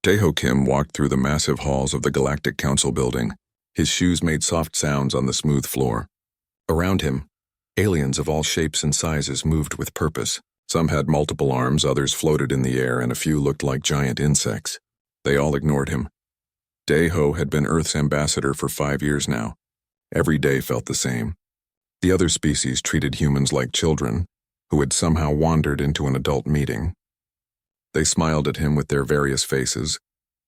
Daeho Kim walked through the massive halls of the Galactic Council building. His shoes made soft sounds on the smooth floor. Around him, aliens of all shapes and sizes moved with purpose. Some had multiple arms, others floated in the air, and a few looked like giant insects. They all ignored him. Daeho had been Earth's ambassador for 5 years now. Every day felt the same. The other species treated humans like children, who had somehow wandered into an adult meeting. They smiled at him with their various faces,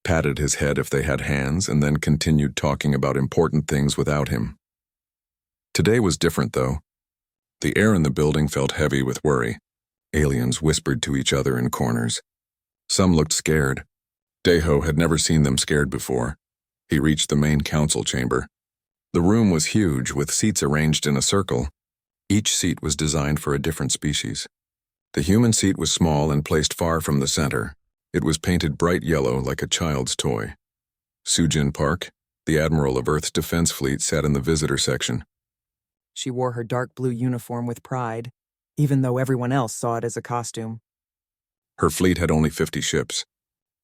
patted his head if they had hands, and then continued talking about important things without him. Today was different, though. The air in the building felt heavy with worry. Aliens whispered to each other in corners. Some looked scared. Daeho had never seen them scared before. He reached the main council chamber. The room was huge, with seats arranged in a circle. Each seat was designed for a different species. The human seat was small and placed far from the center. It was painted bright yellow like a child's toy. Sujin Park, the admiral of Earth's defense fleet, sat in the visitor section. She wore her dark blue uniform with pride, even though everyone else saw it as a costume. Her fleet had only 50 ships.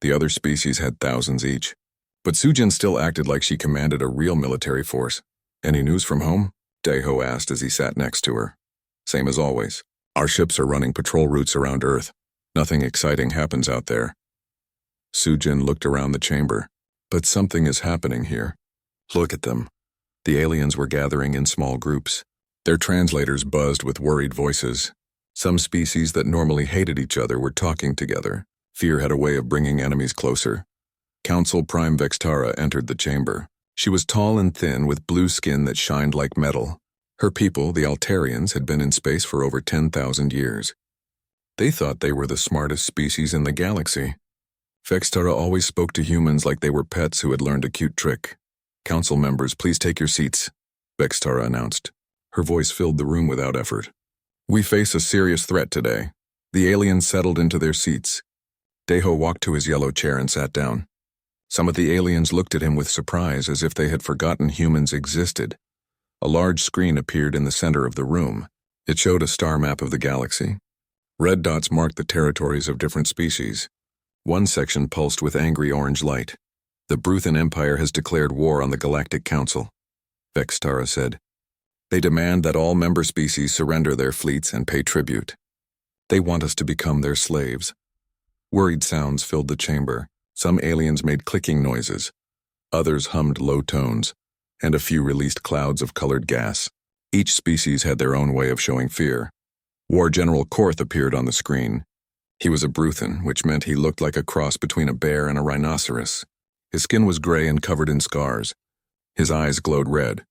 The other species had thousands each. But Sujin still acted like she commanded a real military force. "Any news from home?" Daeho asked as he sat next to her. "Same as always. Our ships are running patrol routes around Earth. Nothing exciting happens out there." Sujin looked around the chamber. "But something is happening here. Look at them." The aliens were gathering in small groups. Their translators buzzed with worried voices. Some species that normally hated each other were talking together. Fear had a way of bringing enemies closer. Council Prime Vextara entered the chamber. She was tall and thin with blue skin that shined like metal. Her people, the Altarians, had been in space for over 10,000 years. They thought they were the smartest species in the galaxy. Vextara always spoke to humans like they were pets who had learned a cute trick. "Council members, please take your seats," Vextara announced. Her voice filled the room without effort. "We face a serious threat today." The aliens settled into their seats. Daeho walked to his yellow chair and sat down. Some of the aliens looked at him with surprise, as if they had forgotten humans existed. A large screen appeared in the center of the room. It showed a star map of the galaxy. Red dots marked the territories of different species. One section pulsed with angry orange light. "The Bruthan Empire has declared war on the Galactic Council," Vextara said. "They demand that all member species surrender their fleets and pay tribute. They want us to become their slaves." Worried sounds filled the chamber. Some aliens made clicking noises. Others hummed low tones, and a few released clouds of colored gas. Each species had their own way of showing fear. War General Korth appeared on the screen. He was a Bruthan, which meant he looked like a cross between a bear and a rhinoceros. His skin was gray and covered in scars. His eyes glowed red.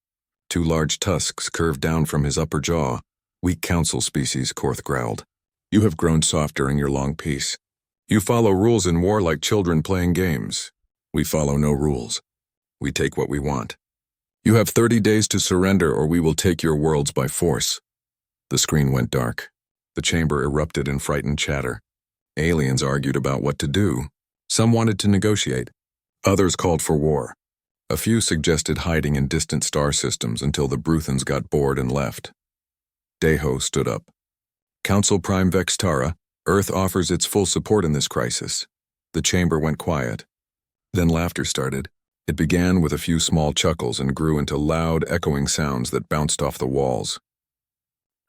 2 large tusks curved down from his upper jaw. "Weak council species," Korth growled. "You have grown soft during your long peace. You follow rules in war like children playing games. We follow no rules. We take what we want. You have 30 days to surrender, or we will take your worlds by force." The screen went dark. The chamber erupted in frightened chatter. Aliens argued about what to do. Some wanted to negotiate. Others called for war. A few suggested hiding in distant star systems until the Bruthans got bored and left. Daeho stood up. "Council Prime Vextara, Earth offers its full support in this crisis." The chamber went quiet. Then laughter started. It began with a few small chuckles and grew into loud, echoing sounds that bounced off the walls.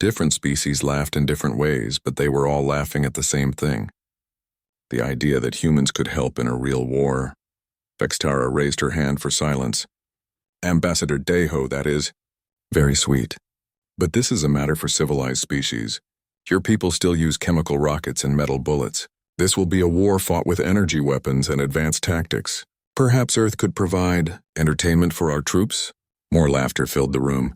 Different species laughed in different ways, but they were all laughing at the same thing. The idea that humans could help in a real war. Vextara raised her hand for silence. "Ambassador Daeho, that is." "Very sweet. But this is a matter for civilized species. Your people still use chemical rockets and metal bullets. This will be a war fought with energy weapons and advanced tactics. Perhaps Earth could provide entertainment for our troops?" More laughter filled the room.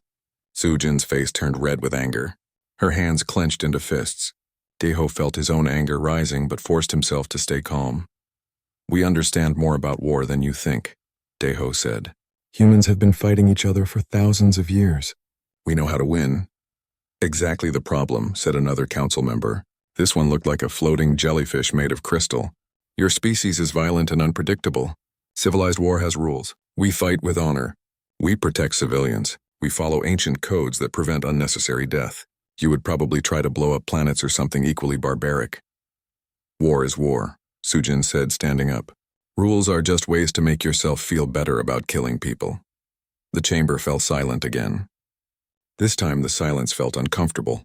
Sujin's face turned red with anger. Her hands clenched into fists. Daeho felt his own anger rising but forced himself to stay calm. "We understand more about war than you think," Daeho said. "Humans have been fighting each other for thousands of years. We know how to win." "Exactly the problem," said another council member. This one looked like a floating jellyfish made of crystal. "Your species is violent and unpredictable. Civilized war has rules. We fight with honor. We protect civilians. We follow ancient codes that prevent unnecessary death. You would probably try to blow up planets or something equally barbaric." "War is war," Sujin said, standing up. Rules are just ways to make yourself feel better about killing people. The chamber fell silent again. This time the silence felt uncomfortable.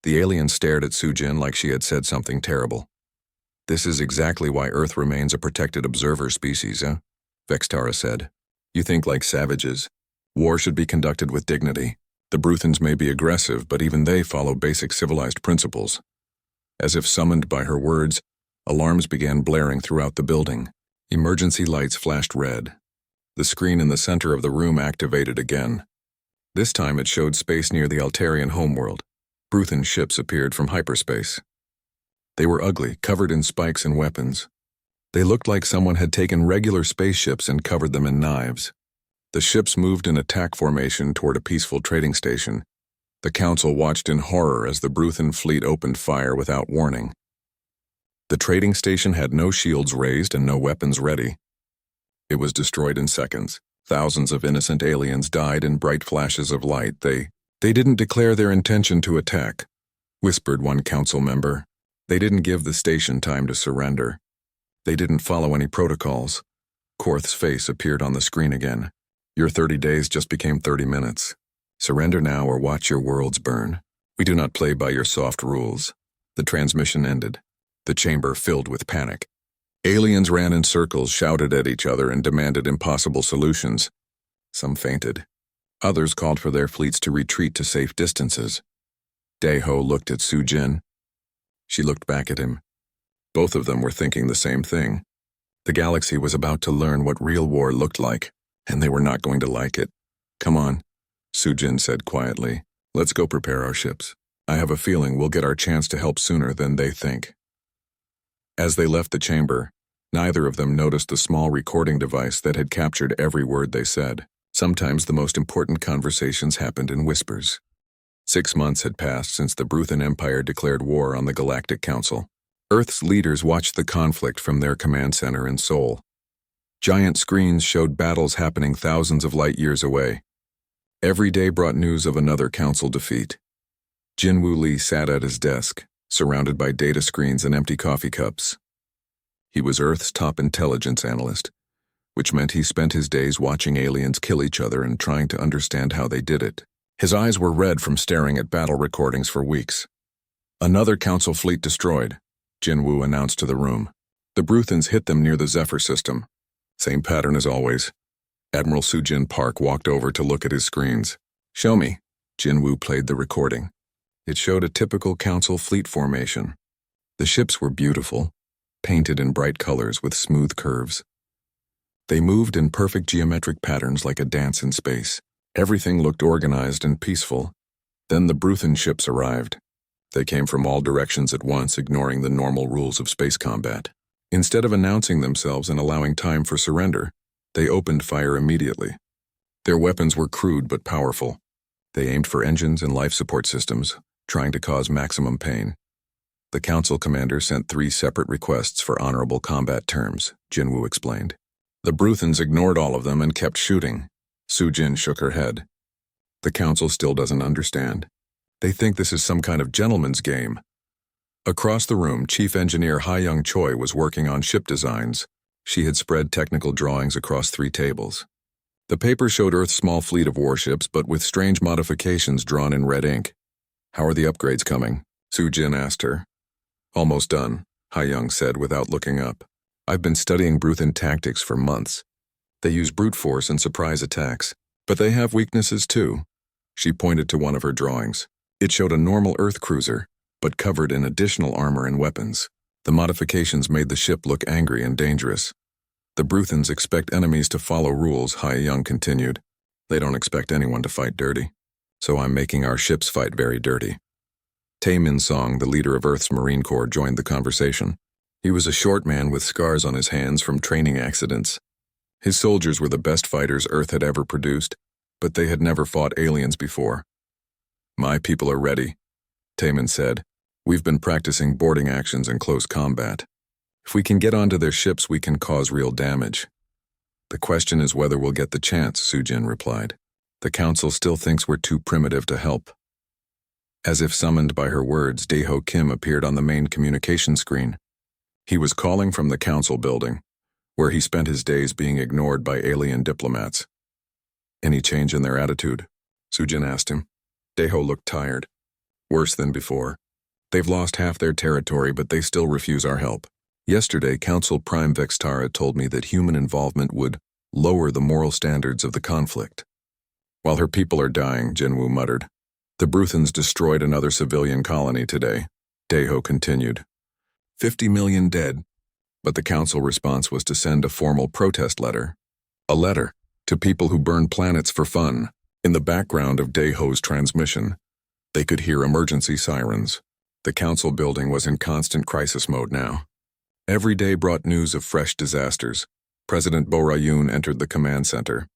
The alien stared at Sujin like she had said something terrible. "This is exactly why Earth remains a protected observer species, eh?" Vextara said. "You think like savages. War should be conducted with dignity. The Bruthans may be aggressive, but even they follow basic civilized principles." As if summoned by her words, alarms began blaring throughout the building. Emergency lights flashed red. The screen in the center of the room activated again. This time it showed space near the Altarian homeworld. Bruthan ships appeared from hyperspace. They were ugly, covered in spikes and weapons. They looked like someone had taken regular spaceships and covered them in knives. The ships moved in attack formation toward a peaceful trading station. The Council watched in horror as the Bruthan fleet opened fire without warning. The trading station had no shields raised and no weapons ready. It was destroyed in seconds. Thousands of innocent aliens died in bright flashes of light. They didn't declare their intention to attack, whispered one council member. They didn't give the station time to surrender. They didn't follow any protocols. Korth's face appeared on the screen again. Your 30 days just became 30 minutes. Surrender now or watch your worlds burn. We do not play by your soft rules. The transmission ended. The chamber filled with panic. Aliens ran in circles, shouted at each other, and demanded impossible solutions. Some fainted. Others called for their fleets to retreat to safe distances. Daeho looked at Sujin. She looked back at him. Both of them were thinking the same thing. The galaxy was about to learn what real war looked like, and they were not going to like it. "Come on," Sujin said quietly. "Let's go prepare our ships. I have a feeling we'll get our chance to help sooner than they think." As they left the chamber, neither of them noticed the small recording device that had captured every word they said. Sometimes the most important conversations happened in whispers. 6 months had passed since the Bruthan Empire declared war on the Galactic Council. Earth's leaders watched the conflict from their command center in Seoul. Giant screens showed battles happening thousands of light years away. Every day brought news of another council defeat. Jinwoo Lee sat at his desk, surrounded by data screens and empty coffee cups. He was Earth's top intelligence analyst, which meant he spent his days watching aliens kill each other and trying to understand how they did it. His eyes were red from staring at battle recordings for weeks. "Another council fleet destroyed," Jinwoo announced to the room. "The Bruthans hit them near the Zephyr system. Same pattern as always." Admiral Sujin Park walked over to look at his screens. "Show me." Jinwoo played the recording. It showed a typical council fleet formation. The ships were beautiful, painted in bright colors with smooth curves. They moved in perfect geometric patterns like a dance in space. Everything looked organized and peaceful. Then the Bruthan ships arrived. They came from all directions at once, ignoring the normal rules of space combat. Instead of announcing themselves and allowing time for surrender, they opened fire immediately. Their weapons were crude but powerful. They aimed for engines and life support systems, trying to cause maximum pain. The council commander sent 3 separate requests for honorable combat terms, Jinwoo explained. The Bruthans ignored all of them and kept shooting. Sujin shook her head. "The council still doesn't understand. They think this is some kind of gentleman's game." Across the room, Chief Engineer Ha-Young Choi was working on ship designs. She had spread technical drawings across 3 tables. The paper showed Earth's small fleet of warships, but with strange modifications drawn in red ink. "How are the upgrades coming?" Sujin asked her. "Almost done," Ha-Young said without looking up. "I've been studying Bruthan tactics for months. They use brute force and surprise attacks, but they have weaknesses too." She pointed to one of her drawings. It showed a normal Earth cruiser, but covered in additional armor and weapons. The modifications made the ship look angry and dangerous. "The Bruthans expect enemies to follow rules," Ha-Young continued. "They don't expect anyone to fight dirty. So I'm making our ships fight very dirty." Tae Min Song, the leader of Earth's Marine Corps, joined the conversation. He was a short man with scars on his hands from training accidents. His soldiers were the best fighters Earth had ever produced, but they had never fought aliens before. "My people are ready," Tae Min said. "We've been practicing boarding actions and close combat. If we can get onto their ships, we can cause real damage." "The question is whether we'll get the chance," Sujin replied. "The council still thinks we're too primitive to help." As if summoned by her words, Daeho Kim appeared on the main communication screen. He was calling from the council building. where he spent his days being ignored by alien diplomats. Any change in their attitude? Sujin asked him. Daeho looked tired. Worse than before. They've lost half their territory, but they still refuse our help. Yesterday, Council Prime Vextara told me that human involvement would lower the moral standards of the conflict. While her people are dying, Jinwoo muttered. The Bruthans destroyed another civilian colony today, Daeho continued. 50 million dead. But the council response was to send a formal protest letter. A letter to people who burn planets for fun. In the background of Daeho's transmission, they could hear emergency sirens. The council building was in constant crisis mode now. Every day brought news of fresh disasters. President Bo Rayun entered the command center.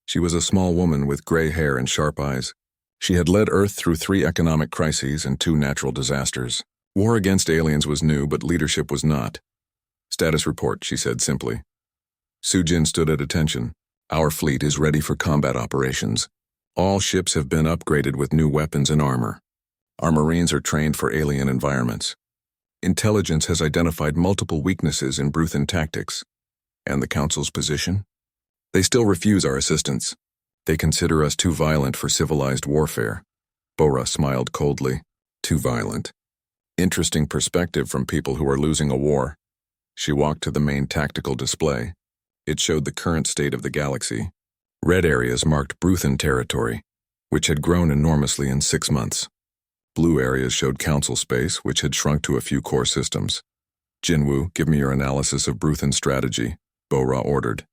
She was a small woman with gray hair and sharp eyes. She had led Earth through 3 economic crises and 2 natural disasters. War against aliens was new, but leadership was not. Status report, she said simply. Sujin stood at attention. Our fleet is ready for combat operations. All ships have been upgraded with new weapons and armor. Our Marines are trained for alien environments. Intelligence has identified multiple weaknesses in Bruthan tactics. And the Council's position? They still refuse our assistance. They consider us too violent for civilized warfare. Bora smiled coldly. Too violent. Interesting perspective from people who are losing a war. She walked to the main tactical display. It showed the current state of the galaxy. Red areas marked Bruthan territory, which had grown enormously in 6 months. Blue areas showed Council space, which had shrunk to a few core systems. Jinwoo, give me your analysis of Bruthan strategy, Bora ordered.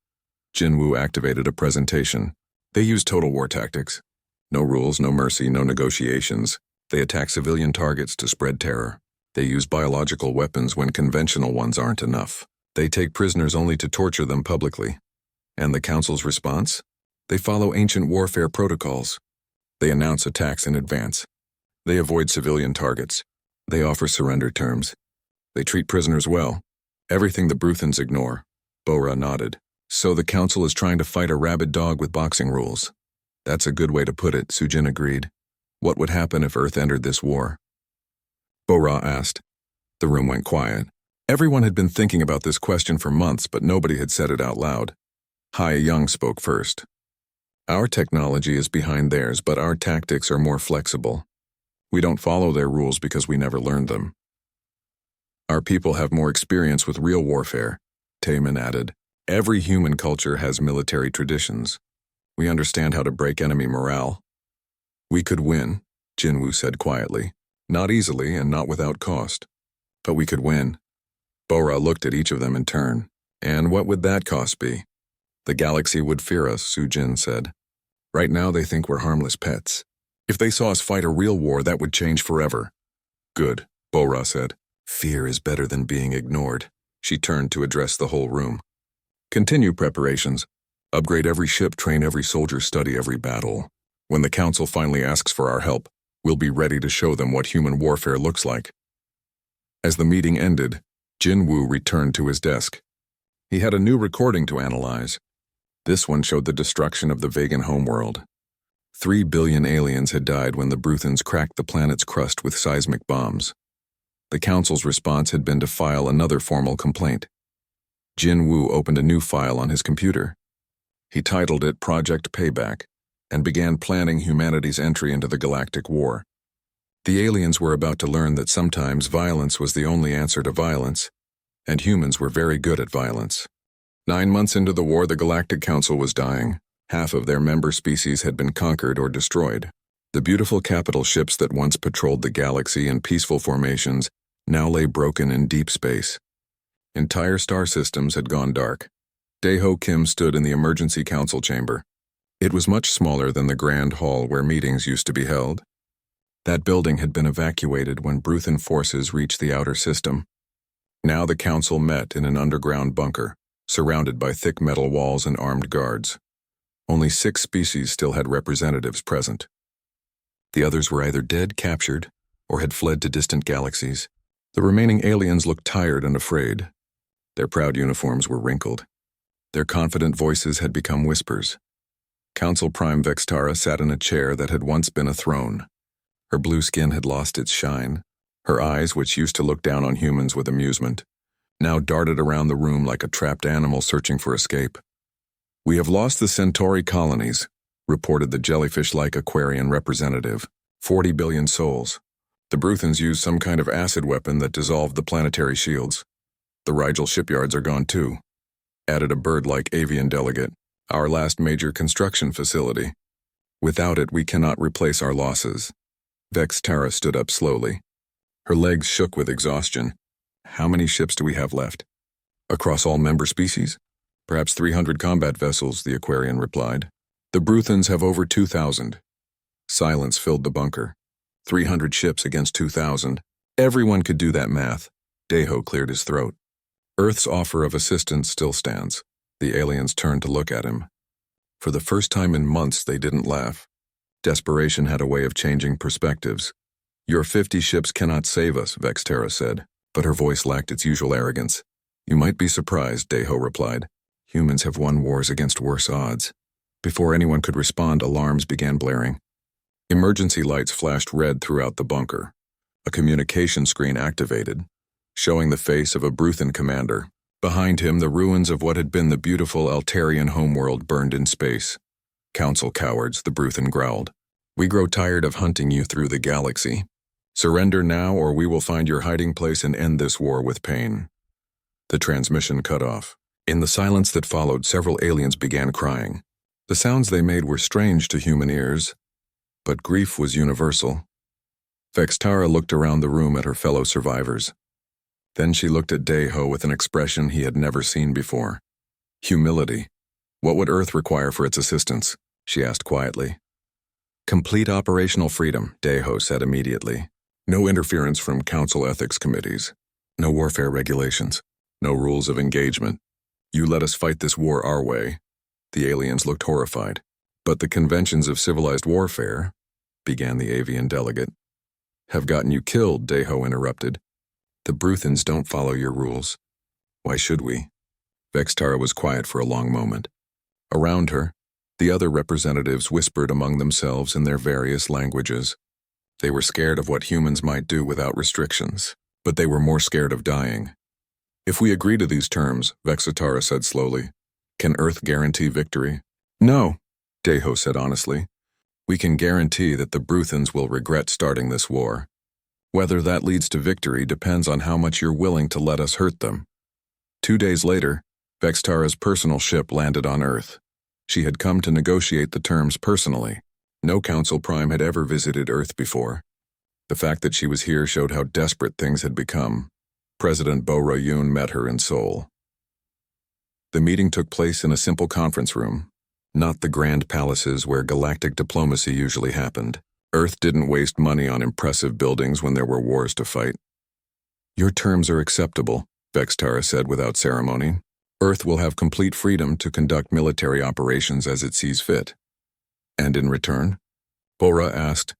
Jinwoo activated a presentation. They use total war tactics. No rules, no mercy, no negotiations. They attack civilian targets to spread terror. They use biological weapons when conventional ones aren't enough. They take prisoners only to torture them publicly. And the Council's response? They follow ancient warfare protocols. They announce attacks in advance. They avoid civilian targets. They offer surrender terms. They treat prisoners well. Everything the Bruthans ignore. Bora nodded. So the Council is trying to fight a rabid dog with boxing rules. That's a good way to put it, Sujin agreed. What would happen if Earth entered this war? Bora asked. The room went quiet. Everyone had been thinking about this question for months, but nobody had said it out loud. Hai Young spoke first. Our technology is behind theirs, but our tactics are more flexible. We don't follow their rules because we never learned them. Our people have more experience with real warfare, Taemin added. Every human culture has military traditions. We understand how to break enemy morale. We could win, Jinwoo said quietly. Not easily and not without cost. But we could win. Bora looked at each of them in turn. And what would that cost be? The galaxy would fear us, Sujin said. Right now they think we're harmless pets. If they saw us fight a real war, that would change forever. Good, Bora said. Fear is better than being ignored. She turned to address the whole room. Continue preparations. Upgrade every ship, train every soldier, study every battle. When the Council finally asks for our help, we'll be ready to show them what human warfare looks like. As the meeting ended, Jinwoo returned to his desk. He had a new recording to analyze. This one showed the destruction of the Vegan homeworld. 3 billion aliens had died when the Bruthans cracked the planet's crust with seismic bombs. The Council's response had been to file another formal complaint. Jinwoo opened a new file on his computer. He titled it Project Payback and began planning humanity's entry into the Galactic War. The aliens were about to learn that sometimes violence was the only answer to violence, and humans were very good at violence. 9 months into the war, the Galactic Council was dying. Half of their member species had been conquered or destroyed. The beautiful capital ships that once patrolled the galaxy in peaceful formations now lay broken in deep space. Entire star systems had gone dark. Daeho Kim stood in the emergency council chamber. It was much smaller than the grand hall where meetings used to be held. That building had been evacuated when Bruthan forces reached the outer system. Now the council met in an underground bunker, surrounded by thick metal walls and armed guards. Only 6 species still had representatives present. The others were either dead, captured, or had fled to distant galaxies. The remaining aliens looked tired and afraid. Their proud uniforms were wrinkled. Their confident voices had become whispers. Council Prime Vextara sat in a chair that had once been a throne. Her blue skin had lost its shine. Her eyes, which used to look down on humans with amusement, now darted around the room like a trapped animal searching for escape. "We have lost the Centauri colonies," reported the jellyfish-like Aquarian representative. 40 billion souls. The Bruthans used some kind of acid weapon that dissolved the planetary shields. The Rigel shipyards are gone too," added a bird-like avian delegate. "Our last major construction facility. Without it, we cannot replace our losses." Vex Tara stood up slowly. Her legs shook with exhaustion. "How many ships do we have left?" "Across all member species? Perhaps 300 combat vessels," the Aquarian replied. "The Bruthans have over 2,000. Silence filled the bunker. 300 ships against 2,000. Everyone could do that math. Deho cleared his throat. Earth's offer of assistance still stands. The aliens turned to look at him. For the first time in months, they didn't laugh. Desperation had a way of changing perspectives. "Your 50 ships cannot save us," Vextera said, but her voice lacked its usual arrogance. "You might be surprised," Deho replied. "Humans have won wars against worse odds." Before anyone could respond, alarms began blaring. Emergency lights flashed red throughout the bunker. A communication screen activated, showing the face of a Bruthan commander. Behind him, the ruins of what had been the beautiful Altarian homeworld burned in space. "Council cowards," the Bruthan growled. "We grow tired of hunting you through the galaxy. Surrender now, or we will find your hiding place and end this war with pain." The transmission cut off. In the silence that followed, several aliens began crying. The sounds they made were strange to human ears, but grief was universal. Vextara looked around the room at her fellow survivors. Then she looked at Deho with an expression he had never seen before. Humility. "What would Earth require for its assistance?" she asked quietly. "Complete operational freedom," Deho said immediately. "No interference from council ethics committees. No warfare regulations. No rules of engagement. You let us fight this war our way." The aliens looked horrified. "But the conventions of civilized warfare," began the avian delegate. "Have gotten you killed," Deho interrupted. "The Bruthans don't follow your rules. Why should we?" Vextara was quiet for a long moment. Around her, the other representatives whispered among themselves in their various languages. They were scared of what humans might do without restrictions, but they were more scared of dying. "If we agree to these terms," Vexitara said slowly, "can Earth guarantee victory?" "No," Deho said honestly. "We can guarantee that the Bruthans will regret starting this war. Whether that leads to victory depends on how much you're willing to let us hurt them." 2 days later, Vextara's personal ship landed on Earth. She had come to negotiate the terms personally. No Council Prime had ever visited Earth before. The fact that she was here showed how desperate things had become. President Bo-Rayun met her in Seoul. The meeting took place in a simple conference room, not the grand palaces where galactic diplomacy usually happened. Earth didn't waste money on impressive buildings when there were wars to fight. "Your terms are acceptable," Vextara said without ceremony. "Earth will have complete freedom to conduct military operations as it sees fit." "And in return?" Bora asked.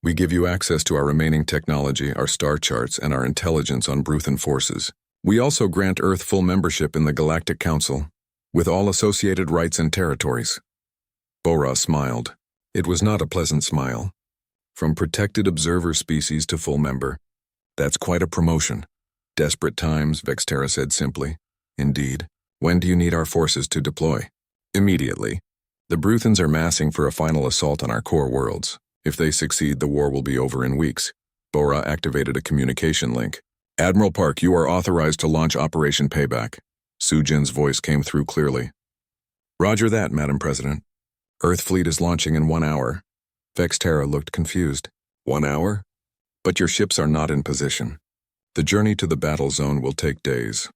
"We give you access to our remaining technology, our star charts, and our intelligence on Bruthan forces. We also grant Earth full membership in the Galactic Council, with all associated rights and territories." Bora smiled. It was not a pleasant smile. From protected observer species to full member. "That's quite a promotion." "Desperate times," Vextara said simply. "Indeed. When do you need our forces to deploy?" "Immediately. The Bruthans are massing for a final assault on our core worlds. If they succeed, the war will be over in weeks." Bora activated a communication link. "Admiral Park, you are authorized to launch Operation Payback." Sujin's voice came through clearly. "Roger that, Madam President. Earth fleet is launching in 1 hour." Vextara looked confused. 1 hour? "But your ships are not in position. The journey to the battle zone will take days."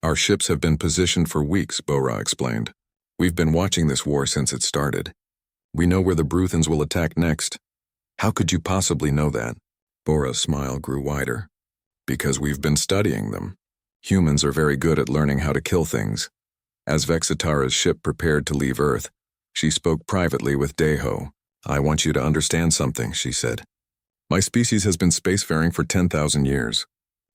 "Our ships have been positioned for weeks," Bora explained. "We've been watching this war since it started. We know where the Bruthans will attack next." "How could you possibly know that?" Bora's smile grew wider. "Because we've been studying them. Humans are very good at learning how to kill things." As Vexitara's ship prepared to leave Earth, she spoke privately with Deho. "I want you to understand something," she said. "My species has been spacefaring for 10,000 years.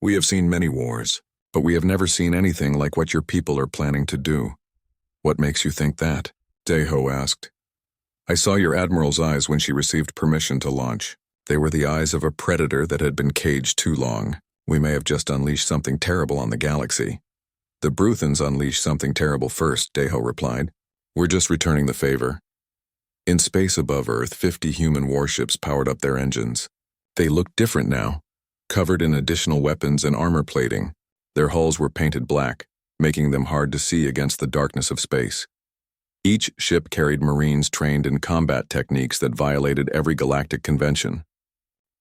We have seen many wars, but we have never seen anything like what your people are planning to do." "What makes you think that?" Deho asked. "I saw your admiral's eyes when she received permission to launch. They were the eyes of a predator that had been caged too long. We may have just unleashed something terrible on the galaxy. The Bruthans unleashed something terrible first, Deho replied. We're just returning the favor. In space above Earth, 50 human warships powered up their engines. They looked different now, covered in additional weapons and armor plating. Their hulls were painted black, making them hard to see against the darkness of space. Each ship carried Marines trained in combat techniques that violated every galactic convention.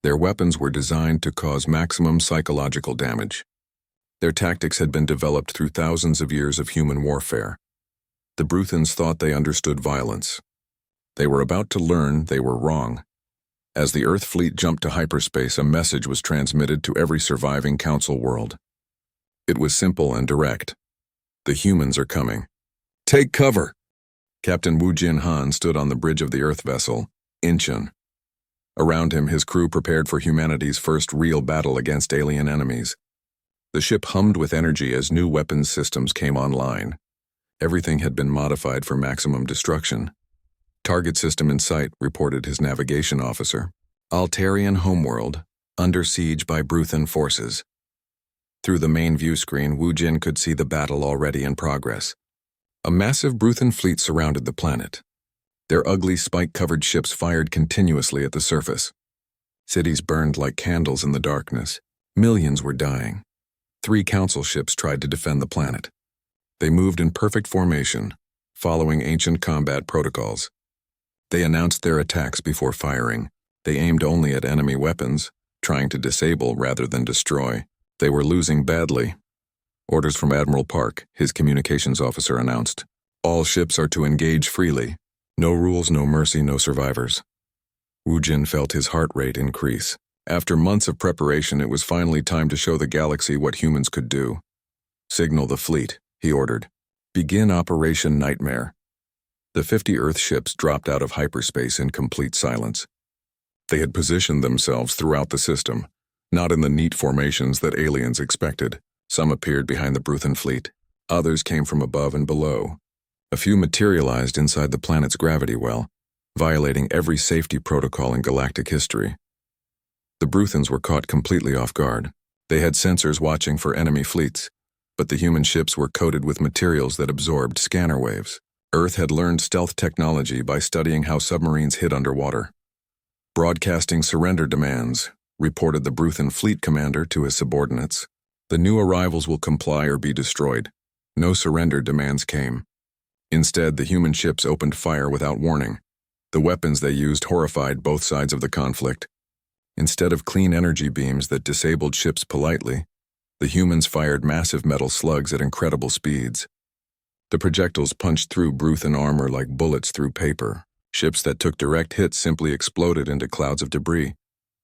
Their weapons were designed to cause maximum psychological damage. Their tactics had been developed through thousands of years of human warfare. The Bruthans thought they understood violence. They were about to learn they were wrong. As the Earth fleet jumped to hyperspace, a message was transmitted to every surviving Council world. It was simple and direct. The humans are coming. Take cover! Captain Wu Jin Han stood on the bridge of the Earth vessel, Incheon. Around him, his crew prepared for humanity's first real battle against alien enemies. The ship hummed with energy as new weapons systems came online. Everything had been modified for maximum destruction. Target system in sight, reported his navigation officer. Altarian homeworld, under siege by Bruthan forces. Through the main view screen, Wu Jin could see the battle already in progress. A massive Bruthan fleet surrounded the planet. Their ugly, spike-covered ships fired continuously at the surface. Cities burned like candles in the darkness. Millions were dying. 3 council ships tried to defend the planet. They moved in perfect formation, following ancient combat protocols. They announced their attacks before firing. They aimed only at enemy weapons, trying to disable rather than destroy. They were losing badly. Orders from Admiral Park, his communications officer, announced. All ships are to engage freely. No rules, no mercy, no survivors. Wu Jin felt his heart rate increase. After months of preparation, it was finally time to show the galaxy what humans could do. Signal the fleet, he ordered. Begin Operation Nightmare. The 50 Earth ships dropped out of hyperspace in complete silence. They had positioned themselves throughout the system, not in the neat formations that aliens expected. Some appeared behind the Bruthan fleet. Others came from above and below. A few materialized inside the planet's gravity well, violating every safety protocol in galactic history. The Bruthans were caught completely off guard. They had sensors watching for enemy fleets, but the human ships were coated with materials that absorbed scanner waves. Earth had learned stealth technology by studying how submarines hid underwater. Broadcasting surrender demands, reported the Bruthan fleet commander to his subordinates. The new arrivals will comply or be destroyed. No surrender demands came. Instead, the human ships opened fire without warning. The weapons they used horrified both sides of the conflict. Instead of clean energy beams that disabled ships politely, the humans fired massive metal slugs at incredible speeds. The projectiles punched through Bruthan armor like bullets through paper. Ships that took direct hits simply exploded into clouds of debris.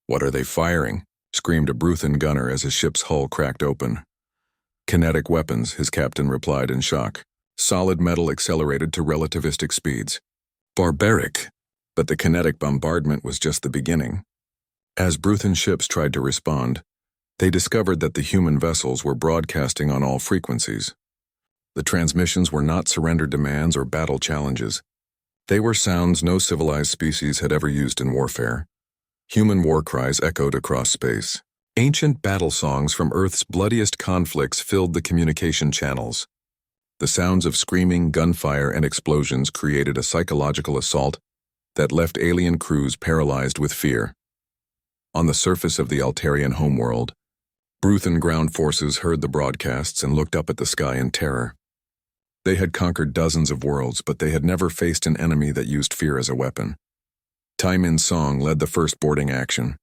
What are they firing? Screamed a Bruthan gunner as his ship's hull cracked open. Kinetic weapons, his captain replied in shock. Solid metal accelerated to relativistic speeds. Barbaric. But the kinetic bombardment was just the beginning. As Bruthan ships tried to respond, they discovered that the human vessels were broadcasting on all frequencies. The transmissions were not surrender demands or battle challenges. They were sounds no civilized species had ever used in warfare. Human war cries echoed across space. Ancient battle songs from Earth's bloodiest conflicts filled the communication channels. The sounds of screaming, gunfire, and explosions created a psychological assault that left alien crews paralyzed with fear. On the surface of the Altarian homeworld, Bruthan ground forces heard the broadcasts and looked up at the sky in terror. They had conquered dozens of worlds, but they had never faced an enemy that used fear as a weapon. Taimin Song led the first boarding action.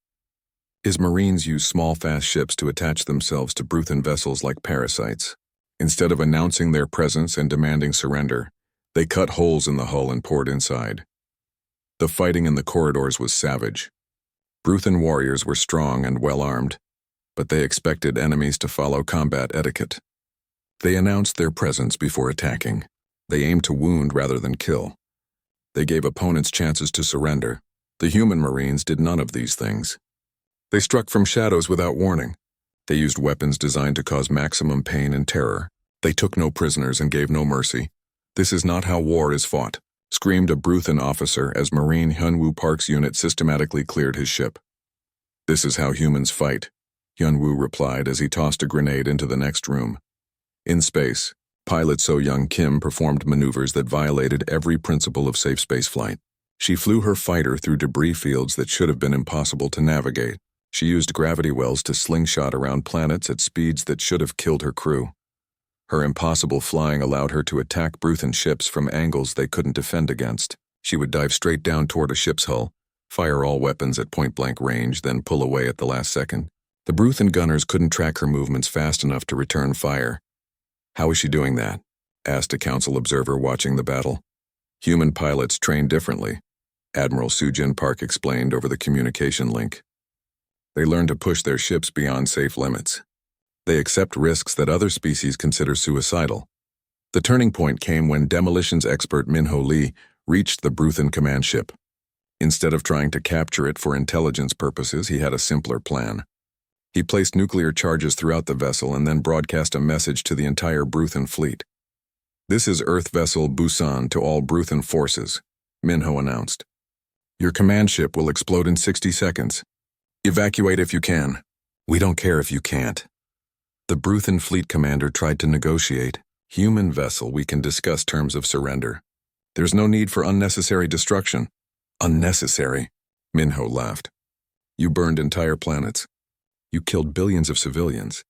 His Marines used small, fast ships to attach themselves to Bruthan vessels like parasites. Instead of announcing their presence and demanding surrender, they cut holes in the hull and poured inside. The fighting in the corridors was savage. Bruthan warriors were strong and well-armed, but they expected enemies to follow combat etiquette. They announced their presence before attacking. They aimed to wound rather than kill. They gave opponents chances to surrender. The human Marines did none of these things. They struck from shadows without warning. They used weapons designed to cause maximum pain and terror. They took no prisoners and gave no mercy. This is not how war is fought, screamed a Bruthan officer as Marine Hyunwoo Park's unit systematically cleared his ship. This is how humans fight. Hyunwoo replied as he tossed a grenade into the next room. In space, pilot So-young Kim performed maneuvers that violated every principle of safe spaceflight. She flew her fighter through debris fields that should have been impossible to navigate. She used gravity wells to slingshot around planets at speeds that should have killed her crew. Her impossible flying allowed her to attack Bruthan ships from angles they couldn't defend against. She would dive straight down toward a ship's hull, fire all weapons at point-blank range, then pull away at the last second. The Bruthan gunners couldn't track her movements fast enough to return fire. "How is she doing that?" asked a council observer watching the battle. "Human pilots train differently," Admiral Soo-jin Park explained over the communication link. "They learn to push their ships beyond safe limits. They accept risks that other species consider suicidal." The turning point came when demolitions expert Min-ho Lee reached the Bruthan command ship. Instead of trying to capture it for intelligence purposes, he had a simpler plan. He placed nuclear charges throughout the vessel and then broadcast a message to the entire Bruthan fleet. "This is Earth vessel Busan to all Bruthan forces," Min-ho announced. "Your command ship will explode in 60 seconds. Evacuate if you can. We don't care if you can't." The Bruthan fleet commander tried to negotiate. "Human vessel, we can discuss terms of surrender. There's no need for unnecessary destruction." "Unnecessary?" Min-ho laughed. "You burned entire planets. You killed billions of civilians.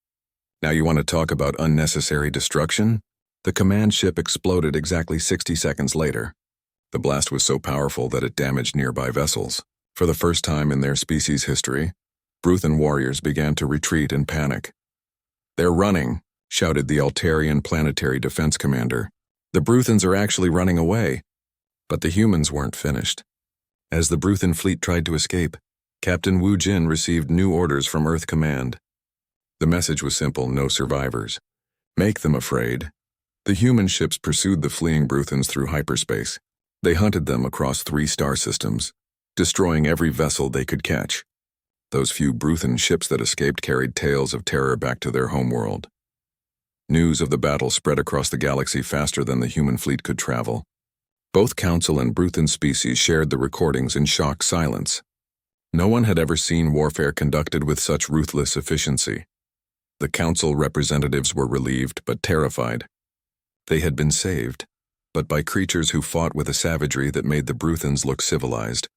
Now you want to talk about unnecessary destruction?" The command ship exploded exactly 60 seconds later. The blast was so powerful that it damaged nearby vessels. For the first time in their species' history, Bruthan warriors began to retreat in panic. "They're running," shouted the Altarian planetary defense commander. "The Bruthans are actually running away." But the humans weren't finished. As the Bruthan fleet tried to escape, Captain Woo Jin received new orders from Earth Command. The message was simple: no survivors. Make them afraid. The human ships pursued the fleeing Bruthans through hyperspace. They hunted them across 3 star systems, destroying every vessel they could catch. Those few Bruthan ships that escaped carried tales of terror back to their homeworld. News of the battle spread across the galaxy faster than the human fleet could travel. Both Council and Bruthan species shared the recordings in shocked silence. No one had ever seen warfare conducted with such ruthless efficiency. The Council representatives were relieved but terrified. They had been saved, but by creatures who fought with a savagery that made the Bruthans look civilized.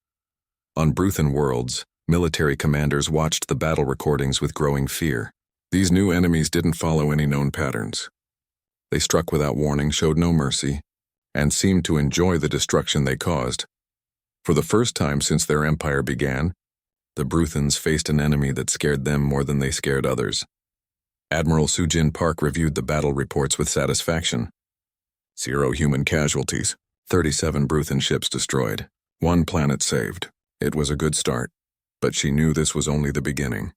On Bruthan worlds, military commanders watched the battle recordings with growing fear. These new enemies didn't follow any known patterns. They struck without warning, showed no mercy, and seemed to enjoy the destruction they caused. For the first time since their empire began, the Bruthans faced an enemy that scared them more than they scared others. Admiral Soo-jin Park reviewed the battle reports with satisfaction. 0 human casualties, 37 Bruthan ships destroyed, 1 planet saved. It was a good start, but she knew this was only the beginning.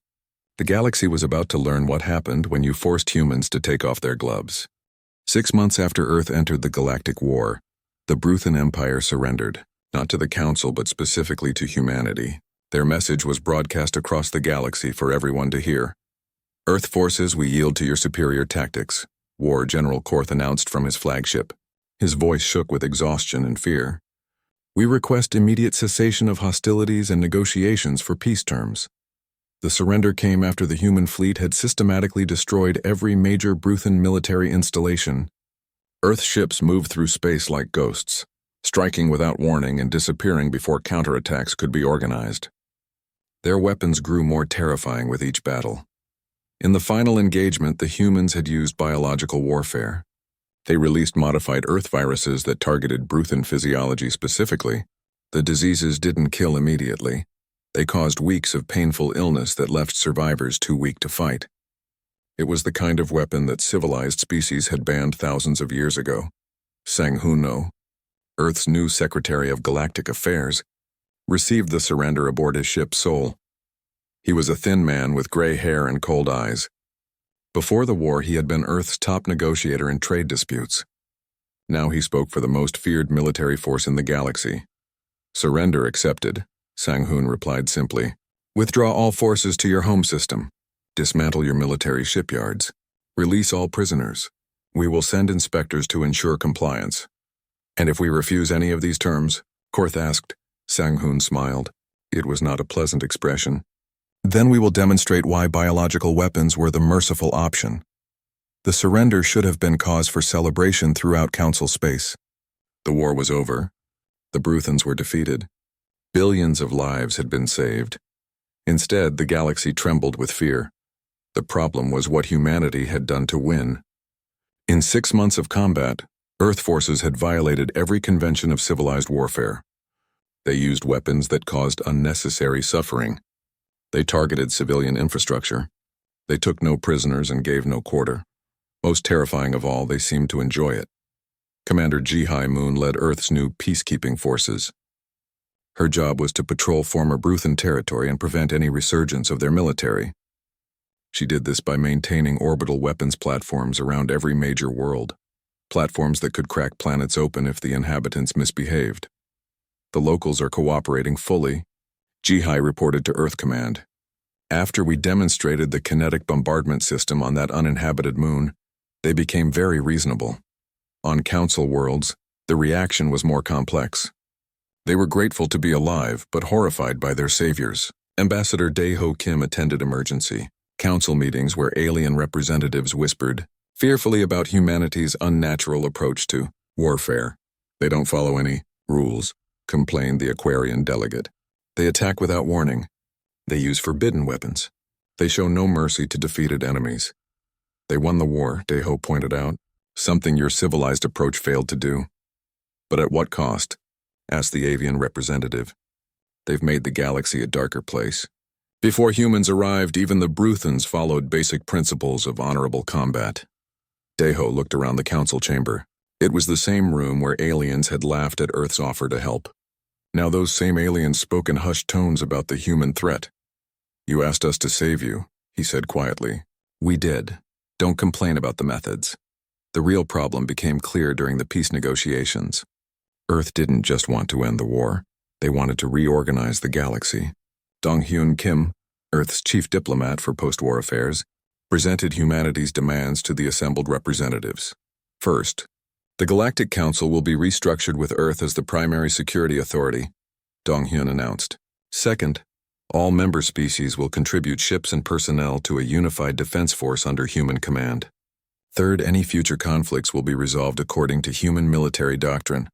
The galaxy was about to learn what happened when you forced humans to take off their gloves. 6 months after Earth entered the Galactic War, the Bruthan Empire surrendered, not to the Council but specifically to humanity. Their message was broadcast across the galaxy for everyone to hear. "Earth forces, we yield to your superior tactics," War General Korth announced from his flagship. His voice shook with exhaustion and fear. "We request immediate cessation of hostilities and negotiations for peace terms." The surrender came after the human fleet had systematically destroyed every major Bruthan military installation. Earth ships moved through space like ghosts, striking without warning and disappearing before counterattacks could be organized. Their weapons grew more terrifying with each battle. In the final engagement, the humans had used biological warfare. They released modified Earth viruses that targeted Bruthan physiology specifically. The diseases didn't kill immediately. They caused weeks of painful illness that left survivors too weak to fight. It was the kind of weapon that civilized species had banned thousands of years ago. Sang-hoon-no, Earth's new Secretary of Galactic Affairs, received the surrender aboard his ship Sol. He was a thin man with gray hair and cold eyes. Before the war, he had been Earth's top negotiator in trade disputes. Now he spoke for the most feared military force in the galaxy. "Surrender accepted," Sang-hoon replied simply. "Withdraw all forces to your home system. Dismantle your military shipyards. Release all prisoners. We will send inspectors to ensure compliance." "And if we refuse any of these terms?" Korth asked. Sang-hoon smiled. It was not a pleasant expression. Then we will demonstrate why biological weapons were the merciful option. The surrender should have been cause for celebration throughout Council space. The war was over. The Bruthans were defeated. Billions of lives had been saved. Instead, the galaxy trembled with fear. The problem was what humanity had done to win. In 6 months of combat, Earth forces had violated every convention of civilized warfare. They used weapons that caused unnecessary suffering. They targeted civilian infrastructure. They took no prisoners and gave no quarter. Most terrifying of all, they seemed to enjoy it. Commander Ji-Hai Moon led Earth's new peacekeeping forces. Her job was to patrol former Bruthan territory and prevent any resurgence of their military. She did this by maintaining orbital weapons platforms around every major world, platforms that could crack planets open if the inhabitants misbehaved. The locals are cooperating fully, Ji-Hai reported to Earth Command. After we demonstrated the kinetic bombardment system on that uninhabited moon, they became very reasonable. On Council worlds, the reaction was more complex. They were grateful to be alive, but horrified by their saviors. Ambassador Dae-Ho Kim attended emergency Council meetings where alien representatives whispered fearfully about humanity's unnatural approach to warfare. They don't follow any rules, complained the Aquarian delegate. They attack without warning. They use forbidden weapons. They show no mercy to defeated enemies. They won the war, Dae-Ho pointed out, something your civilized approach failed to do. But at what cost? Asked the avian representative. They've made the galaxy a darker place. Before humans arrived, even the Bruthans followed basic principles of honorable combat. Dae-Ho looked around the council chamber. It was the same room where aliens had laughed at Earth's offer to help. Now those same aliens spoke in hushed tones about the human threat. You asked us to save you, he said quietly. We did. Don't complain about the methods. The real problem became clear during the peace negotiations. Earth didn't just want to end the war. They wanted to reorganize the galaxy. Dong-Hyun Kim, Earth's chief diplomat for post-war affairs, presented humanity's demands to the assembled representatives. First, the Galactic Council will be restructured with Earth as the primary security authority, Dong-Hyun announced. Second, all member species will contribute ships and personnel to a unified defense force under human command. Third, any future conflicts will be resolved according to human military doctrine.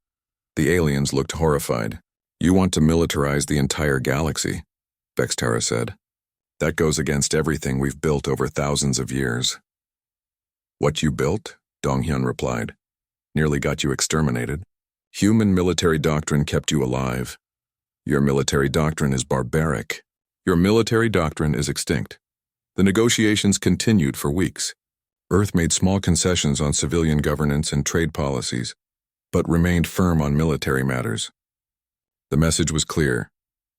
The aliens looked horrified. You want to militarize the entire galaxy, Vextara said. That goes against everything we've built over thousands of years. What you built, Dong-Hyun replied, nearly got you exterminated. Human military doctrine kept you alive. Your military doctrine is barbaric. Your military doctrine is extinct. The negotiations continued for weeks. Earth made small concessions on civilian governance and trade policies, but remained firm on military matters. The message was clear.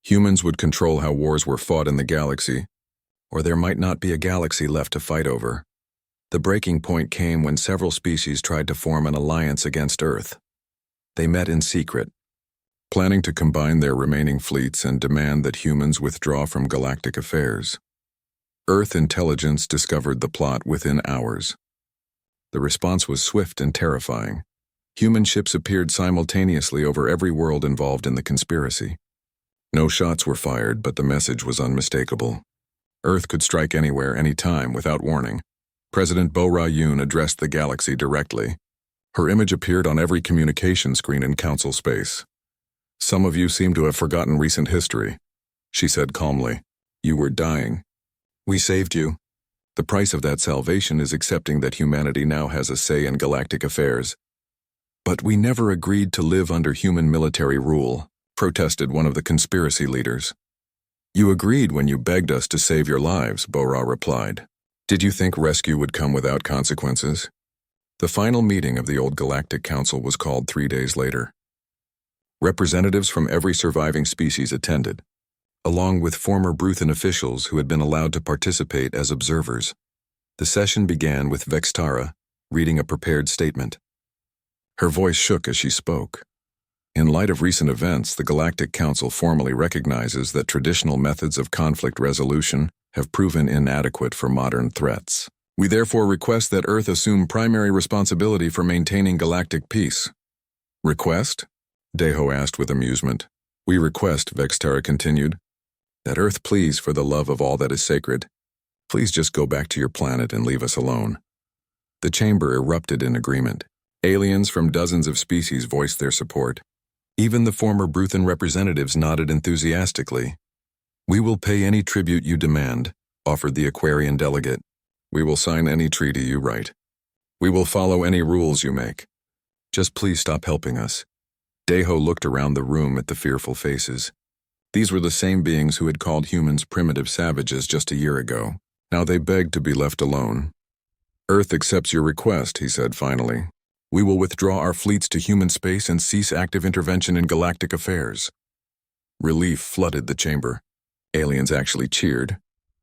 Humans would control how wars were fought in the galaxy, or there might not be a galaxy left to fight over. The breaking point came when several species tried to form an alliance against Earth. They met in secret, planning to combine their remaining fleets and demand that humans withdraw from galactic affairs. Earth intelligence discovered the plot within hours. The response was swift and terrifying. Human ships appeared simultaneously over every world involved in the conspiracy. No shots were fired, but the message was unmistakable. Earth could strike anywhere, anytime, without warning. President Bo-Ra-Yoon addressed the galaxy directly. Her image appeared on every communication screen in Council space. Some of you seem to have forgotten recent history, she said calmly. You were dying. We saved you. The price of that salvation is accepting that humanity now has a say in galactic affairs. But we never agreed to live under human military rule, protested one of the conspiracy leaders. You agreed when you begged us to save your lives, Bo-Ra replied. Did you think rescue would come without consequences? The final meeting of the old Galactic Council was called 3 days later. Representatives from every surviving species attended, along with former Bruthan officials who had been allowed to participate as observers. The session began with Vextara reading a prepared statement. Her voice shook as she spoke. In light of recent events, the Galactic Council formally recognizes that traditional methods of conflict resolution have proven inadequate for modern threats. We therefore request that Earth assume primary responsibility for maintaining galactic peace. Request? Dae-Ho asked with amusement. We request, Vextara continued, That Earth, please, for the love of all that is sacred, please just go back to your planet and leave us alone. The chamber erupted in agreement. Aliens from dozens of species voiced their support. Even the former Bruthan representatives nodded enthusiastically. We will pay any tribute you demand, offered the Aquarian delegate. We will sign any treaty you write. We will follow any rules you make. Just please stop helping us. Deho looked around the room at the fearful faces. These were the same beings who had called humans primitive savages just a year ago. Now they begged to be left alone. Earth accepts your request, he said finally. We will withdraw our fleets to human space and cease active intervention in galactic affairs. Relief flooded the chamber. Aliens actually cheered.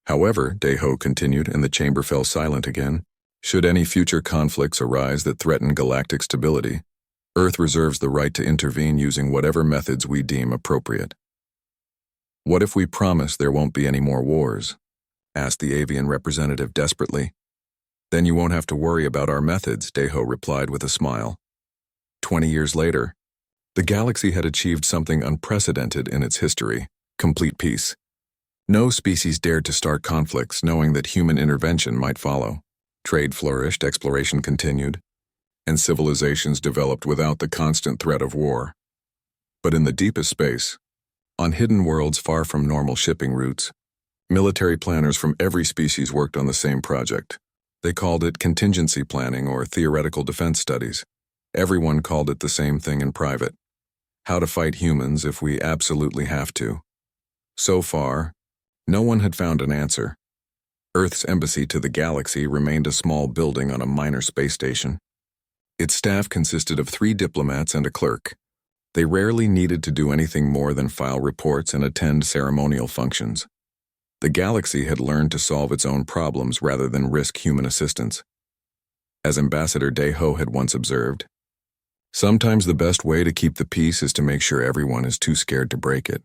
However, Deho continued, and the chamber fell silent again. Should any future conflicts arise that threaten galactic stability, Earth reserves the right to intervene using whatever methods we deem appropriate. What if we promise there won't be any more wars? Asked the avian representative desperately. Then you won't have to worry about our methods, Deho replied with a smile. 20 years later, the galaxy had achieved something unprecedented in its history: complete peace. No species dared to start conflicts, knowing that human intervention might follow. Trade flourished, exploration continued, and civilizations developed without the constant threat of war. But in the deepest space, on hidden worlds far from normal shipping routes, military planners from every species worked on the same project. They called it contingency planning or theoretical defense studies. Everyone called it the same thing in private: how to fight humans if we absolutely have to. So far, no one had found an answer. Earth's embassy to the galaxy remained a small building on a minor space station. Its staff consisted of 3 diplomats and a clerk. They rarely needed to do anything more than file reports and attend ceremonial functions. The galaxy had learned to solve its own problems rather than risk human assistance. As Ambassador Deho had once observed, sometimes the best way to keep the peace is to make sure everyone is too scared to break it.